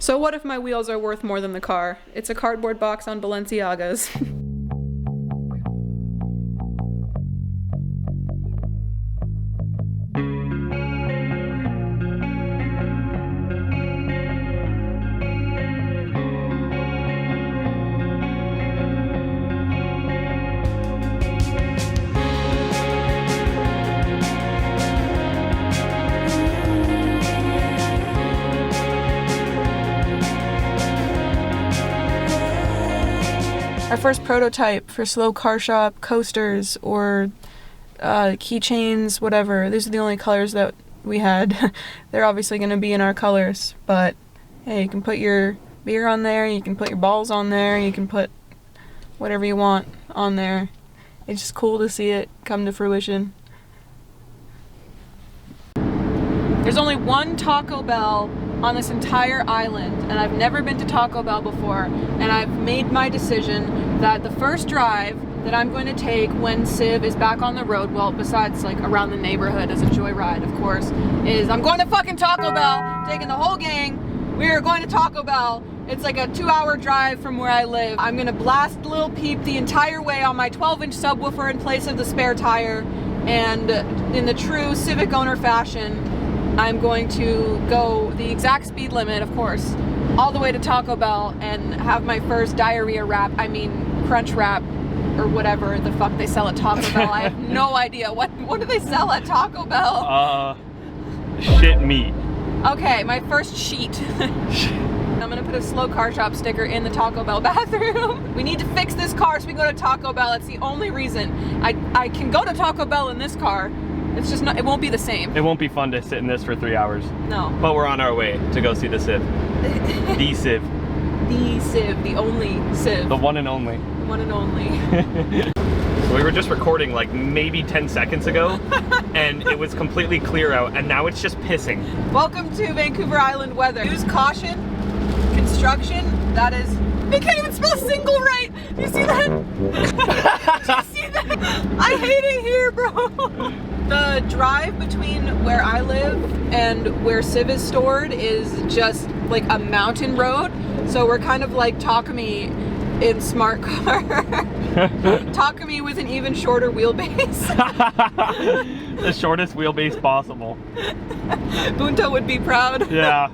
So what if my wheels are worth more than the car? It's a cardboard box on Balenciagas. Our first prototype for SlowCarShop coasters or keychains, whatever. These are the only colors that we had. They're obviously going to be in our colors, but hey, you can put your beer on there, you can put your balls on there, you can put whatever you want on there. It's just cool to see it come to fruition. There's only one Taco Bell on this entire island, and I've never been to Taco Bell before, and I've made my decision that the first drive that I'm going to take when Civ is back on the road, well, besides like around the neighborhood as a joyride, of course, is I'm going to fucking Taco Bell, taking the whole gang. We are going to Taco Bell. It's like a 2-hour drive from where I live. I'm gonna blast Lil Peep the entire way on my 12-inch subwoofer in place of the spare tire, and in the true Civic owner fashion, I'm going to go the exact speed limit, of course, all the way to Taco Bell and have my first diarrhea wrap, crunch wrap, or whatever the fuck they sell at Taco Bell. I have no idea. What do they sell at Taco Bell? Shit meat. Okay, my first sheet. I'm gonna put a SlowCarShop sticker in the Taco Bell bathroom. We need to fix this car so we can go to Taco Bell. It's the only reason. I can go to Taco Bell in this car. It's just not, it won't be the same. It won't be fun to sit in this for 3 hours. No. But we're on our way to go see the Civ. The Civ. The Civ, the only Civ. The one and only. The one and only. We were just recording like maybe 10 seconds ago, and it was completely clear out, and now it's just pissing. Welcome to Vancouver Island weather. Use caution, construction, that is... They can't even spell single right! Do you see that? Do you see that? I hate it here, bro! The drive between where I live and where Civ is stored is just like a mountain road. So we're kind of like Takumi in Smart Car. Takumi with an even shorter wheelbase. The shortest wheelbase possible. Bunta would be proud. Yeah.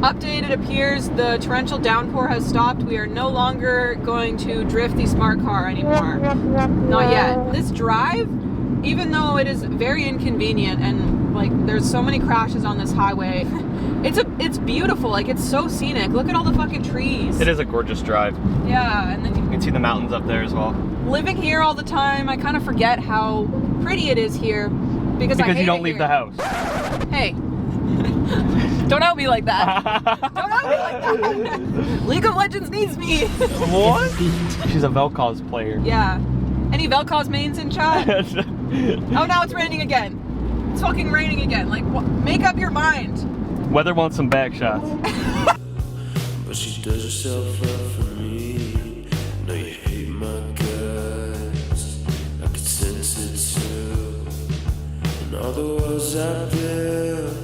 Update, it appears the torrential downpour has stopped. We are no longer going to drift the Smart Car anymore. Not yet. This drive, even though it is very inconvenient and like there's so many crashes on this highway, it's beautiful. Like, it's so scenic. Look at all the fucking trees. It is a gorgeous drive. Yeah, and then you can see the mountains up there as well. Living here all the time, I kind of forget how pretty it is here because I hate you don't it leave here. the house. Hey. Don't out me like that. Don't out me like that. League of Legends needs me. What? She's a Vel'Koz player. Yeah. Any Vel'Koz mains in chat? Oh, now it's raining again. It's fucking raining again. Like, make up your mind. Weather wants some back shots. But she does herself up for me. Know you hate my guts. I could sense it too. And all the walls I built,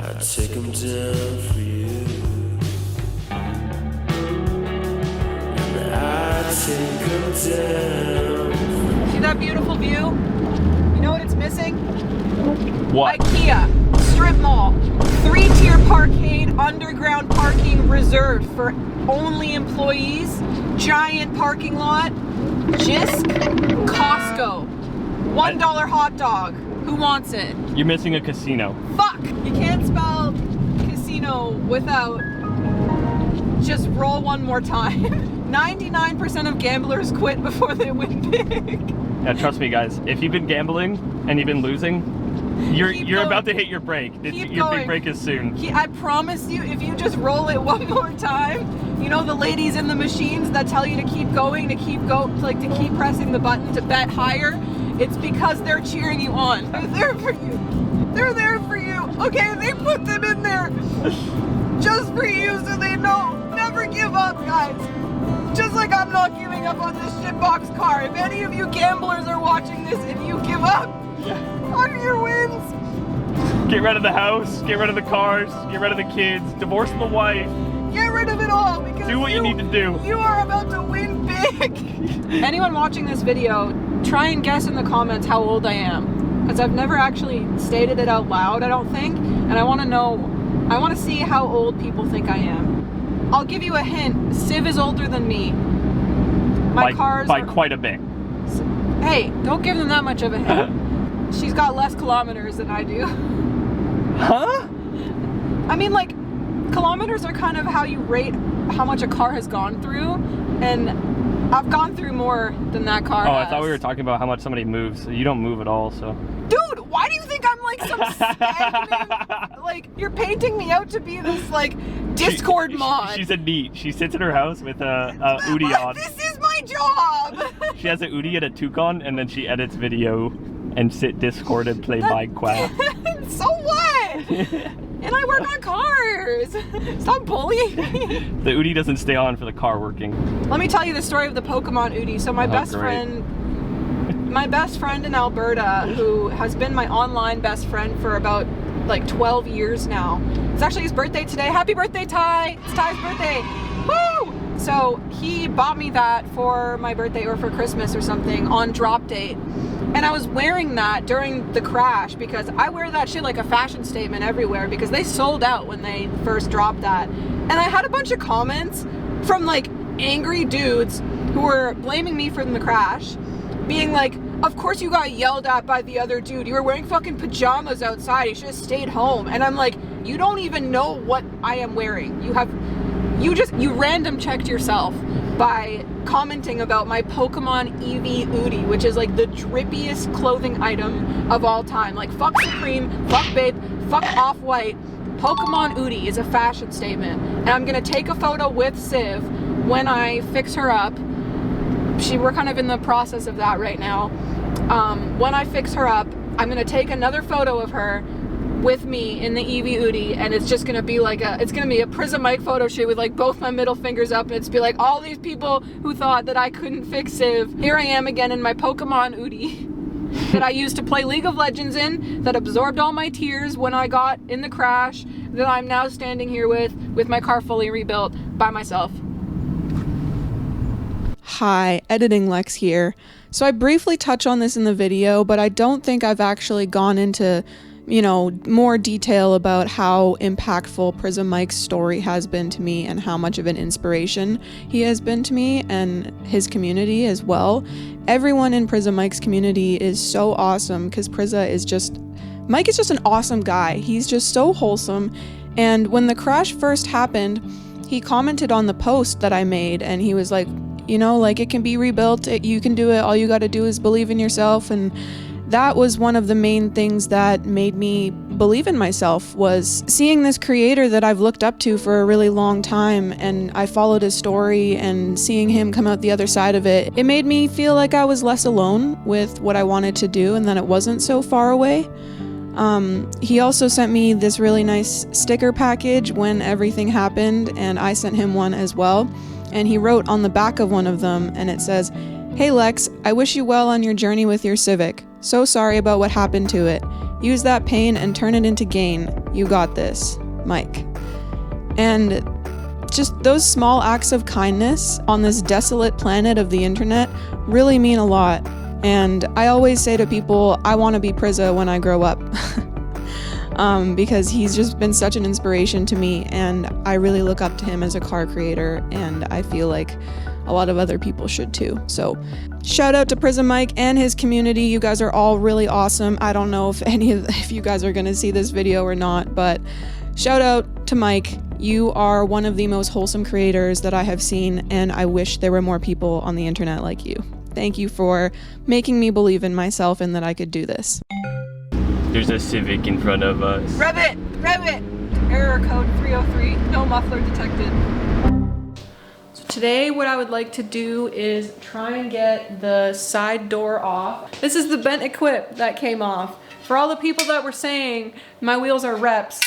I'd take them down for you. And I'd take them down. See that beautiful view? You know what it's missing? What? IKEA. Strip mall, 3-tier parkade, underground parking reserved for only employees, giant parking lot, Jisk, Costco, $1 hot dog. Who wants it? You're missing a casino. Fuck! You can't spell casino without just roll one more time. 99% of gamblers quit before they win big. Yeah, trust me guys, if you've been gambling and you've been losing, you're about to hit your break. Your big break is soon. I promise you, if you just roll it one more time, you know the ladies in the machines that tell you to keep going, to keep pressing the button to bet higher? It's because they're cheering you on. They're there for you. They're there for you. Okay, they put them in there just for you so they know. Never give up, guys. Just like I'm not giving up on this shitbox car. If any of you gamblers are watching this and you give up on your wins, Get rid of the house, get rid of the cars, get rid of the kids, divorce the wife. Get rid of it all because do what you need to do. You are about to win big. Anyone watching this video, try and guess in the comments how old I am. Because I've never actually stated it out loud, I don't think. And I want to know, I want to see how old people think I am. I'll give you a hint. Civ is older than me. My cars by are, quite a bit. Hey, don't give them that much of a hint. She's got less kilometers than I do. Huh? I mean, like, kilometers are kind of how you rate how much a car has gone through, and I've gone through more than that car has. I thought we were talking about how much somebody moves. So you don't move at all, so. Dude, why do you think I'm like some stagnant, like, you're painting me out to be this, like, Discord mod. She's a neat. She sits in her house with a Udi on. This is my job! She has a Udi and a Toucan, and then she edits video and sit Discord and play Minecraft. So what? And I work on cars. Stop bullying me. The Udi doesn't stay on for the car working. Let me tell you the story of the Pokemon Udi. So my best friend in Alberta, who has been my online best friend for about like 12 years now. It's actually his birthday today. Happy birthday, Ty! It's Ty's birthday. Woo! So he bought me that for my birthday or for Christmas or something on drop date. And I was wearing that during the crash because I wear that shit like a fashion statement everywhere because they sold out when they first dropped that. And I had a bunch of comments from like angry dudes who were blaming me for the crash, being like, of course you got yelled at by the other dude. You were wearing fucking pajamas outside. You should have stayed home. And I'm like, you don't even know what I am wearing. You random checked yourself by commenting about my Pokemon Eevee Udi, which is like the drippiest clothing item of all time. Like, fuck Supreme, fuck Babe, fuck Off-White. Pokemon Udi is a fashion statement. And I'm gonna take a photo with Civ when I fix her up. We're kind of in the process of that right now. When I fix her up, I'm gonna take another photo of her with me in the Eevee Udi, and it's just gonna be like it's gonna be a Prism Mic photo shoot with like both my middle fingers up, and it's be like all these people who thought that I couldn't fix Civ. Here I am again in my Pokemon Udi that I used to play League of Legends in, that absorbed all my tears when I got in the crash, that I'm now standing here with my car fully rebuilt by myself. Hi, Editing Lex here. So I briefly touch on this in the video, but I don't think I've actually gone into more detail about how impactful Prism Mike's story has been to me and how much of an inspiration he has been to me and his community as well. Everyone in Prism Mike's community is so awesome because Mike is just an awesome guy. He's just so wholesome. And when the crash first happened, he commented on the post that I made and he was like, it can be rebuilt. You can do it. All you got to do is believe in yourself. And that was one of the main things that made me believe in myself, was seeing this creator that I've looked up to for a really long time, and I followed his story and seeing him come out the other side of it. It made me feel like I was less alone with what I wanted to do and that it wasn't so far away. He also sent me this really nice sticker package when everything happened, and I sent him one as well. And he wrote on the back of one of them, and it says, "Hey Lex, I wish you well on your journey with your Civic. So sorry about what happened to it. Use that pain and turn it into gain. You got this, Mike." And just those small acts of kindness on this desolate planet of the internet really mean a lot. And I always say to people, I want to be Prizza when I grow up. Because he's just been such an inspiration to me, and I really look up to him as a car creator, and I feel like a lot of other people should too. So shout out to Prism Mike and his community. You guys are all really awesome. I don't know if you guys are going to see this video or not, but shout out to Mike. You are one of the most wholesome creators that I have seen, and I wish there were more people on the internet like you. Thank you for making me believe in myself and that I could do this. There's a Civic in front of us. Rev it! Error code 303, no muffler detected. So today what I would like to do is try and get the side door off. This is the bent equip that came off. For all the people that were saying my wheels are reps,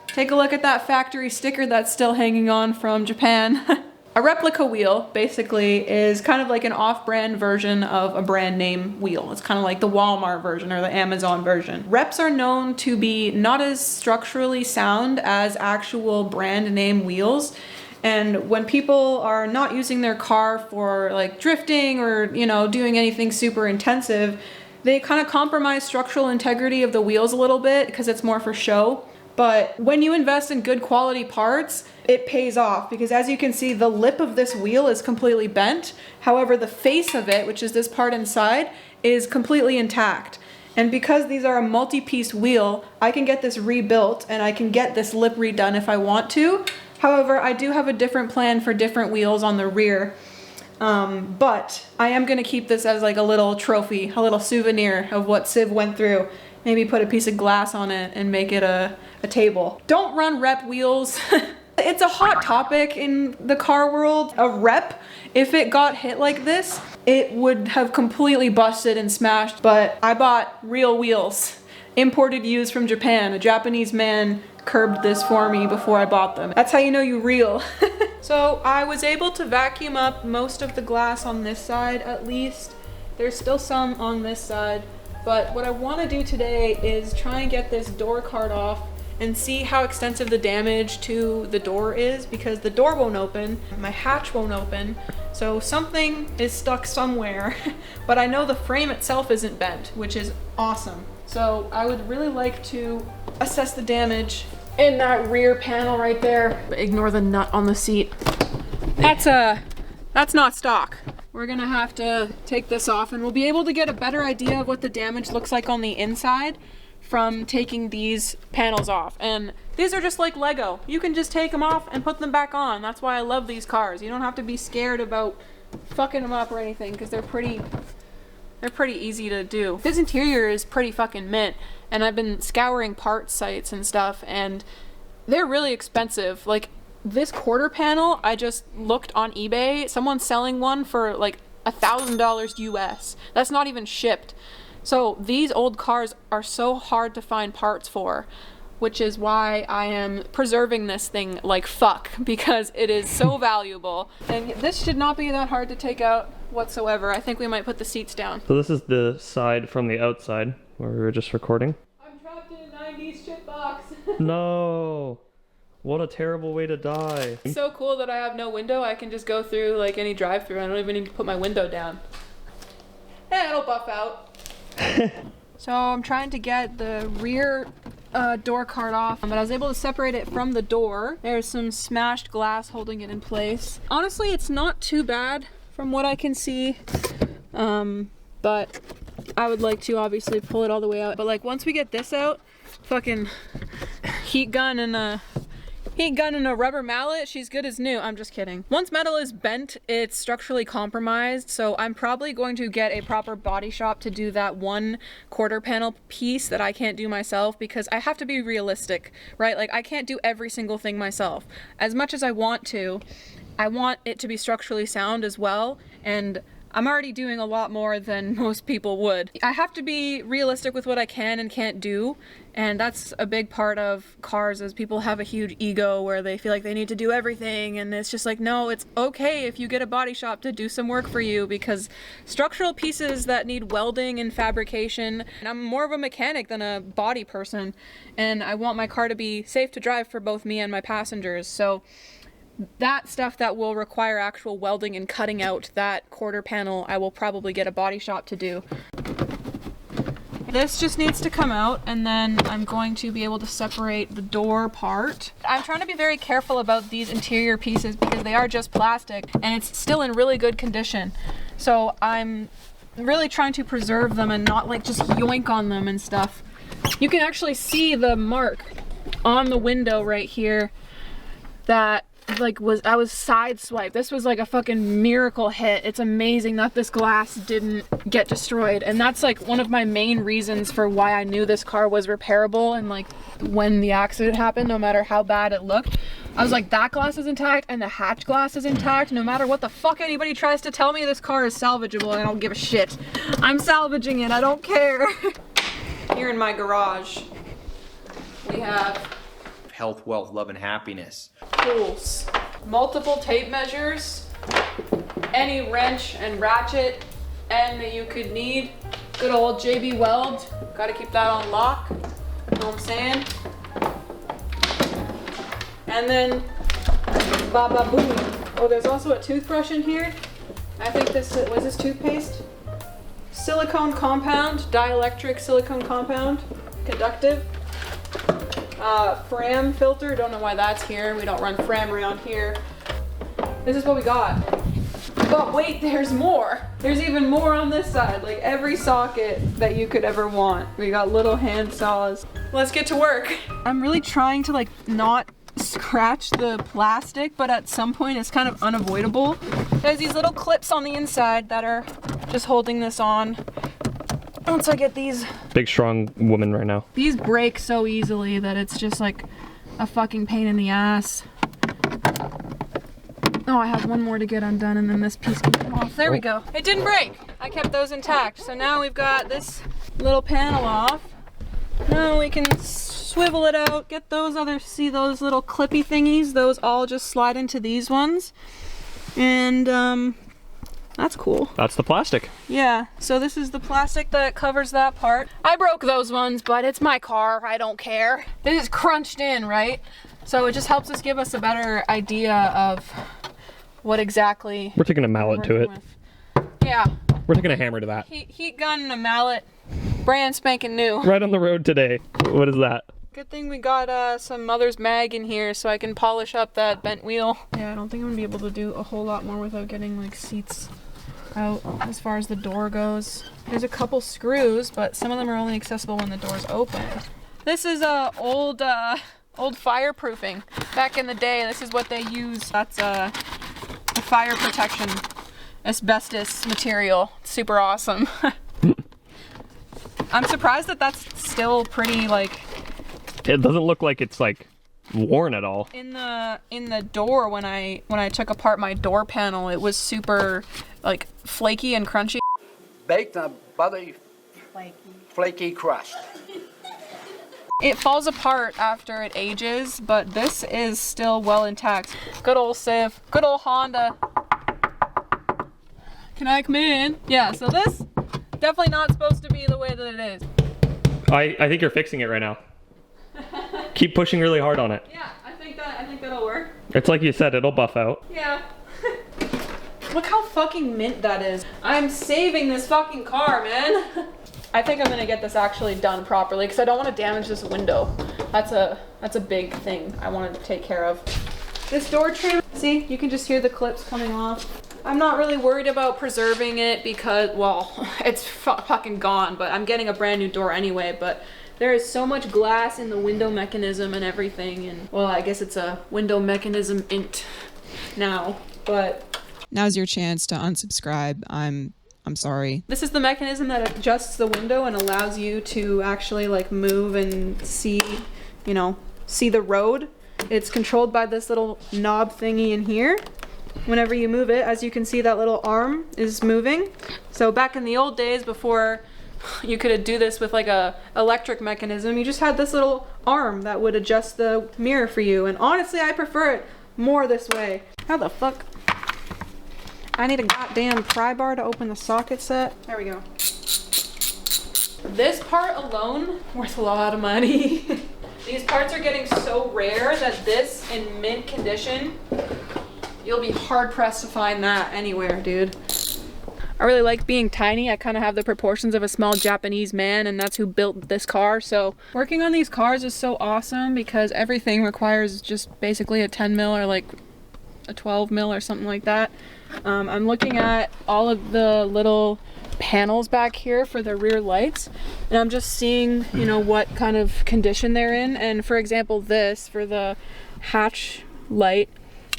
take a look at that factory sticker that's still hanging on from Japan. A replica wheel basically is kind of like an off-brand version of a brand name wheel. It's kind of like the Walmart version or the Amazon version. Reps are known to be not as structurally sound as actual brand name wheels. And when people are not using their car for like drifting or, you know, doing anything super intensive, they kind of compromise structural integrity of the wheels a little bit because it's more for show. But when you invest in good quality parts, it pays off because as you can see, the lip of this wheel is completely bent. However, the face of it, which is this part inside, is completely intact. And because these are a multi-piece wheel, I can get this rebuilt and I can get this lip redone if I want to. However, I do have a different plan for different wheels on the rear. But I am gonna keep this as like a little trophy, a little souvenir of what Civ went through. Maybe put a piece of glass on it and make it a table. Don't run rep wheels. It's a hot topic in the car world. A rep, if it got hit like this, it would have completely busted and smashed. But I bought real wheels, imported used from Japan. A Japanese man curbed this for me before I bought them. That's how you know you real. So I was able to vacuum up most of the glass on this side at least. There's still some on this side. But what I want to do today is try and get this door card off and see how extensive the damage to the door is, because the door won't open, my hatch won't open, so something is stuck somewhere. But I know the frame itself isn't bent, which is awesome. So I would really like to assess the damage in that rear panel right there. Ignore the nut on the seat. That's not stock. We're gonna have to take this off and we'll be able to get a better idea of what the damage looks like on the inside from taking these panels off. And these are just like Lego. You can just take them off and put them back on. That's why I love these cars. You don't have to be scared about fucking them up or anything because they're pretty easy to do. This interior is pretty fucking mint, and I've been scouring parts sites and stuff and they're really expensive. Like this quarter panel, I just looked on eBay. Someone's selling one for like $1,000 US. That's not even shipped. So these old cars are so hard to find parts for, which is why I am preserving this thing like fuck, because it is so valuable. And this should not be that hard to take out whatsoever. I think we might put the seats down. So this is the side from the outside where we were just recording. I'm trapped in a 90s shit box. No! What a terrible way to die. It's so cool that I have no window. I can just go through like any drive-through. I don't even need to put my window down. Eh, it'll buff out. So I'm trying to get the rear door card off, but I was able to separate it from the door. There's some smashed glass holding it in place. Honestly, it's not too bad from what I can see, but I would like to obviously pull it all the way out. But like once we get this out, fucking heat gun and a rubber mallet, she's good as new. I'm just kidding. Once metal is bent, it's structurally compromised, so I'm probably going to get a proper body shop to do that one quarter panel piece that I can't do myself, because I have to be realistic, right? Like I can't do every single thing myself. As much as I want to, I want it to be structurally sound as well, and I'm already doing a lot more than most people would. I have to be realistic with what I can and can't do, and that's a big part of cars, is people have a huge ego where they feel like they need to do everything, and it's just like, no, it's okay if you get a body shop to do some work for you, because structural pieces that need welding and fabrication, and I'm more of a mechanic than a body person, and I want my car to be safe to drive for both me and my passengers, so that stuff that will require actual welding and cutting out that quarter panel, I will probably get a body shop to do. This just needs to come out, and then I'm going to be able to separate the door part. I'm trying to be very careful about these interior pieces because they are just plastic and it's still in really good condition. So I'm really trying to preserve them and not like just yoink on them and stuff. You can actually see the mark on the window right here that like I was sideswiped. This was like a fucking miracle hit. It's amazing that this glass didn't get destroyed, and that's like one of my main reasons for why I knew this car was repairable. And like when the accident happened, no matter how bad it looked, I was like, that glass is intact and the hatch glass is intact. No matter what the fuck anybody tries to tell me, this car is salvageable. I don't give a shit. I'm salvaging it. I don't care. Here in my garage, we have health, wealth, love, and happiness. tools. multiple tape measures, any wrench and ratchet end that you could need. Good old JB Weld, gotta keep that on lock, you know what I'm saying? And then, baba boom. Oh, there's also a toothbrush in here. I think this, was this toothpaste? Silicone compound, dielectric silicone compound, conductive. Fram filter, don't know why that's here. We don't run fram around here. This is what we got. But wait, there's more. There's even more on this side, like every socket that you could ever want. We got little hand saws. Let's get to work. I'm really trying to like not scratch the plastic, but at some point it's kind of unavoidable. There's these little clips on the inside that are just holding this on. Once I get these... Big strong woman right now. These break so easily that it's just like a fucking pain in the ass. Oh, I have one more to get undone and then this piece can come off. There we go. It didn't break. I kept those intact. So now we've got this little panel off. Now we can swivel it out, get those other, see those little clippy thingies? Those all just slide into these ones. And that's cool. That's the plastic. Yeah, so this is the plastic that covers that part. I broke those ones, but it's my car, I don't care. This is crunched in, right? So it just helps us give us a better idea of what exactly we're taking a mallet to it. With. Yeah. We're taking a hammer to that. Heat gun and a mallet, brand spanking new. Right on the road today. What is that? Good thing we got some Mother's Mag in here so I can polish up that bent wheel. Yeah, I don't think I'm gonna be able to do a whole lot more without getting like seats out as far as the door goes. There's a couple screws, but some of them are only accessible when the door's open. This is old fireproofing. Back in the day, this is what they used. That's a fire protection asbestos material. It's super awesome. I'm surprised that that's still pretty like... It doesn't look like it's like worn at all. In the door, when I took apart my door panel, it was super like flaky and crunchy. Baked on buttery, flaky crust. It falls apart after it ages, but this is still well intact. Good old Civ, good old Honda. Can I come in? Yeah, so this definitely not supposed to be the way that it is. I think you're fixing it right now. Keep pushing really hard on it. Yeah, I think that'll work. It's like you said, it'll buff out. Yeah. Look how fucking mint that is. I'm saving this fucking car, man. I think I'm gonna get this actually done properly because I don't want to damage this window. That's a big thing I wanted to take care of. This door trim, see, you can just hear the clips coming off. I'm not really worried about preserving it because, well, it's fucking gone, but I'm getting a brand new door anyway, but there is so much glass in the window mechanism and everything, and, well, I guess it's a window mechanism int now, but... Now's your chance to unsubscribe. I'm sorry. This is the mechanism that adjusts the window and allows you to actually like move and see, you know, see the road. It's controlled by this little knob thingy in here. Whenever you move it, as you can see, that little arm is moving. So back in the old days, before you could do this with like a electric mechanism, you just had this little arm that would adjust the mirror for you. And honestly, I prefer it more this way. How the fuck? I need a goddamn pry bar to open the socket set. There we go. This part alone, worth a lot of money. These parts are getting so rare that this in mint condition, you'll be hard pressed to find that anywhere, dude. I really like being tiny. I kind of have the proportions of a small Japanese man, and that's who built this car. So working on these cars is so awesome because everything requires just basically a 10 mil or like a 12 mil or something like that. I'm looking at all of the little panels back here for the rear lights, and I'm just seeing, you know, what kind of condition they're in. And for example, this for the hatch light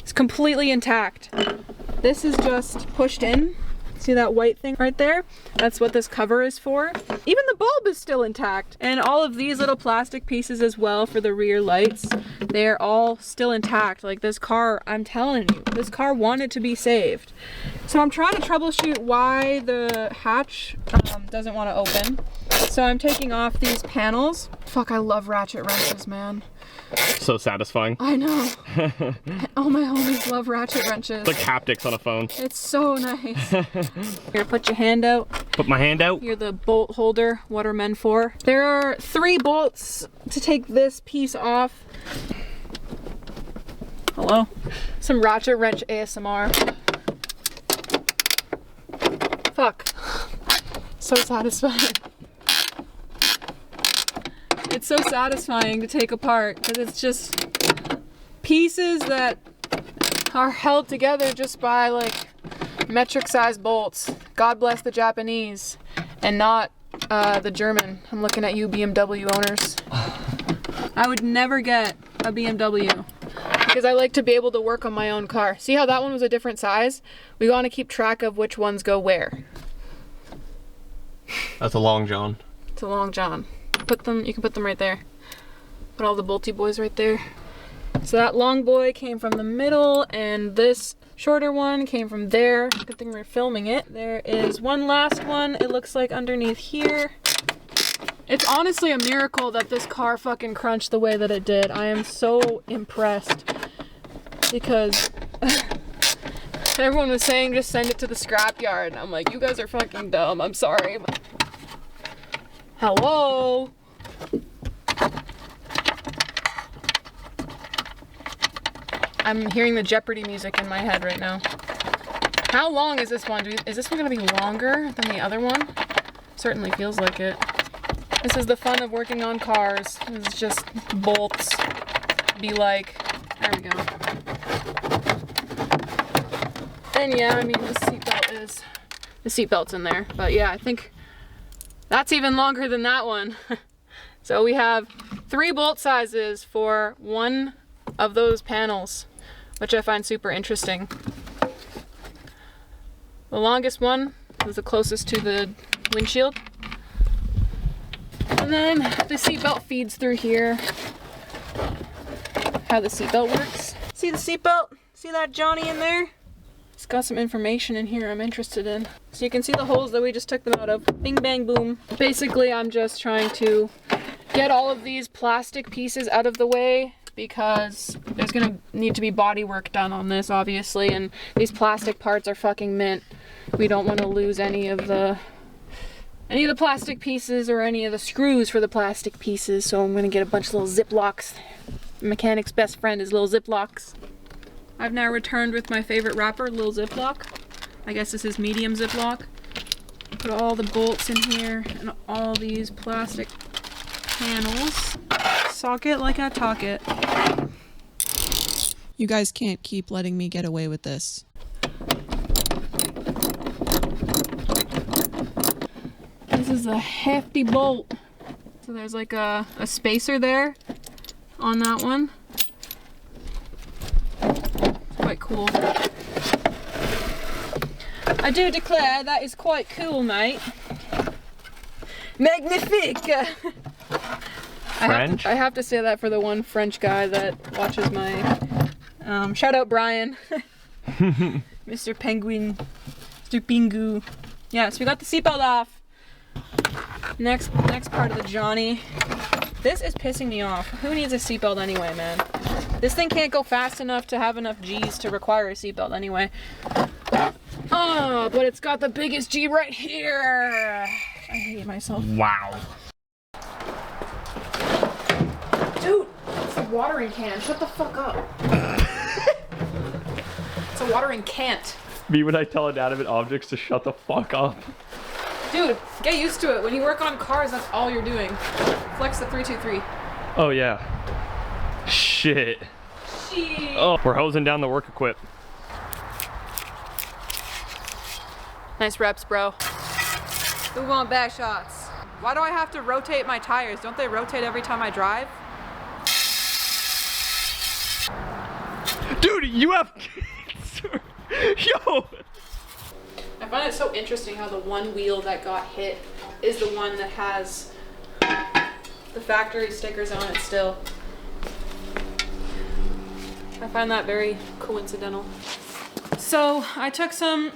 is completely intact. This is just pushed in. See that white thing right there? That's what this cover is for. Even the bulb is still intact. And all of these little plastic pieces as well for the rear lights, they're all still intact. Like this car, I'm telling you, this car wanted to be saved. So I'm trying to troubleshoot why the hatch doesn't want to open. So I'm taking off these panels. Fuck, I love ratchet wrenches, man. So satisfying. I know. All my homies love ratchet wrenches. It's like haptics on a phone. It's so nice. Here, put your hand out. Put my hand out. You're the bolt holder. What are men for? There are 3 bolts to take this piece off. Hello? Some ratchet wrench ASMR. Fuck. So satisfying. It's so satisfying to take apart because it's just pieces that are held together just by like metric sized bolts. God bless the Japanese and not the German. I'm looking at you BMW owners. I would never get a BMW because I like to be able to work on my own car. See how that one was a different size? We want to keep track of which ones go where. That's a long john. It's a long john. You can put them right there. Put all the bolty boys right there. So that long boy came from the middle and this shorter one came from there. Good thing we're filming it. There is one last one. It looks like underneath here. It's honestly a miracle that this car fucking crunched the way that it did. I am so impressed because everyone was saying just send it to the scrapyard. I'm like, you guys are fucking dumb. I'm sorry. Hello? I'm hearing the Jeopardy music in my head right now. How long is this one? Is this one gonna be longer than the other one? Certainly feels like it. This is the fun of working on cars. It's just bolts. Be like, there we go. And yeah, I mean the seatbelt's in there. But yeah, I think that's even longer than that one. So we have 3 bolt sizes for one of those panels, which I find super interesting. The longest one was the closest to the windshield. And then the seatbelt feeds through here. How the seatbelt works. See the seatbelt? See that Johnny in there? It's got some information in here I'm interested in. So you can see the holes that we just took them out of. Bing, bang, boom. Basically, I'm just trying to get all of these plastic pieces out of the way because there's gonna need to be body work done on this, obviously, and these plastic parts are fucking mint. We don't want to lose any of the plastic pieces or any of the screws for the plastic pieces, so I'm gonna get a bunch of little Ziplocs. The mechanic's best friend is little Ziplocs. I've now returned with my favorite wrapper, little Ziploc. I guess this is medium Ziploc. Put all the bolts in here and all these plastic panels. Sock it like I talk it. You guys can't keep letting me get away with this. This is a hefty bolt. So there's like a spacer there on that one. Quite cool. I do declare that is quite cool, mate. Magnifique! French? I have to say that for the one French guy that watches my... shout out Brian. Mr. Penguin. Mr. Pingu. Yeah, so we got the seatbelt off. Next part of the Johnny. This is pissing me off. Who needs a seatbelt anyway, man? This thing can't go fast enough to have enough G's to require a seatbelt anyway. Oh, but it's got the biggest G right here. I hate myself. Wow. Dude, it's a watering can. Shut the fuck up. It's a watering can't. Me when I tell inanimate objects to shut the fuck up. Dude, get used to it. When you work on cars, that's all you're doing. Flex the 323. Oh yeah. Shit. Shit. Oh, we're hosing down the work equip. Nice reps, bro. Who want back shots? Why do I have to rotate my tires? Don't they rotate every time I drive? Dude, you have cancer. Yo. I find it so interesting how the one wheel that got hit is the one that has the factory stickers on it still. I find that very coincidental. So I took some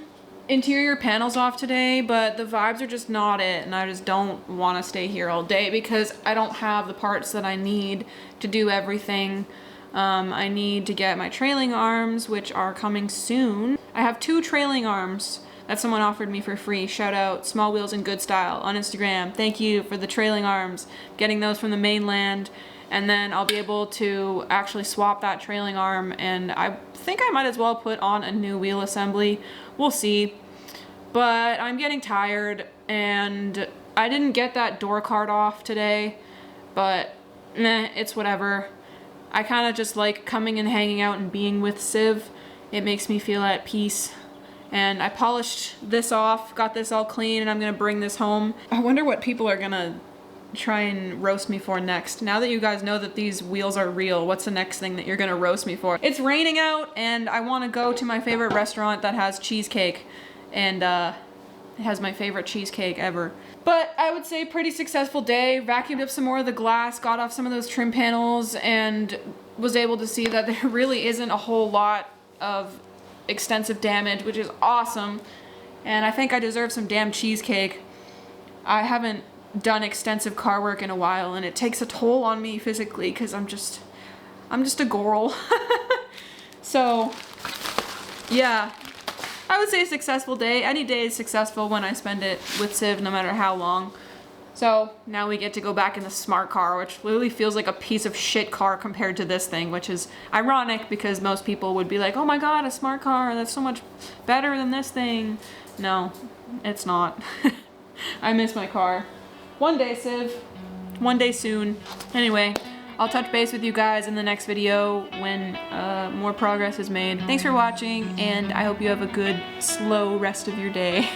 interior panels off today, but the vibes are just not it, and I just don't want to stay here all day because I don't have the parts that I need to do everything. I need to get my trailing arms, which are coming soon. I have 2 trailing arms that someone offered me for free. Shout out Small Wheels in Good Style on Instagram. Thank you for the trailing arms. Getting those from the mainland, and then I'll be able to actually swap that trailing arm, and I think I might as well put on a new wheel assembly. We'll see. But I'm getting tired, and I didn't get that door card off today, but meh, it's whatever. I kind of just like coming and hanging out and being with Civ. It makes me feel at peace. And I polished this off, got this all clean, and I'm gonna bring this home. I wonder what people are gonna try and roast me for next. Now that you guys know that these wheels are real, what's the next thing that you're gonna roast me for? It's raining out, and I wanna go to my favorite restaurant that has cheesecake. And it has my favorite cheesecake ever. But I would say pretty successful day. Vacuumed up some more of the glass, got off some of those trim panels, and was able to see that there really isn't a whole lot of extensive damage, which is awesome. And I think I deserve some damn cheesecake. I haven't done extensive car work in a while, and it takes a toll on me physically because I'm just a girl. So yeah, I would say a successful day. Any day is successful when I spend it with Civ, no matter how long. So now we get to go back in the smart car, which literally feels like a piece of shit car compared to this thing, which is ironic because most people would be like, oh my god, a smart car, that's so much better than this thing. No, it's not. I miss my car. One day, Civ. One day soon. Anyway, I'll touch base with you guys in the next video when more progress is made. Thanks for watching, and I hope you have a good, slow rest of your day.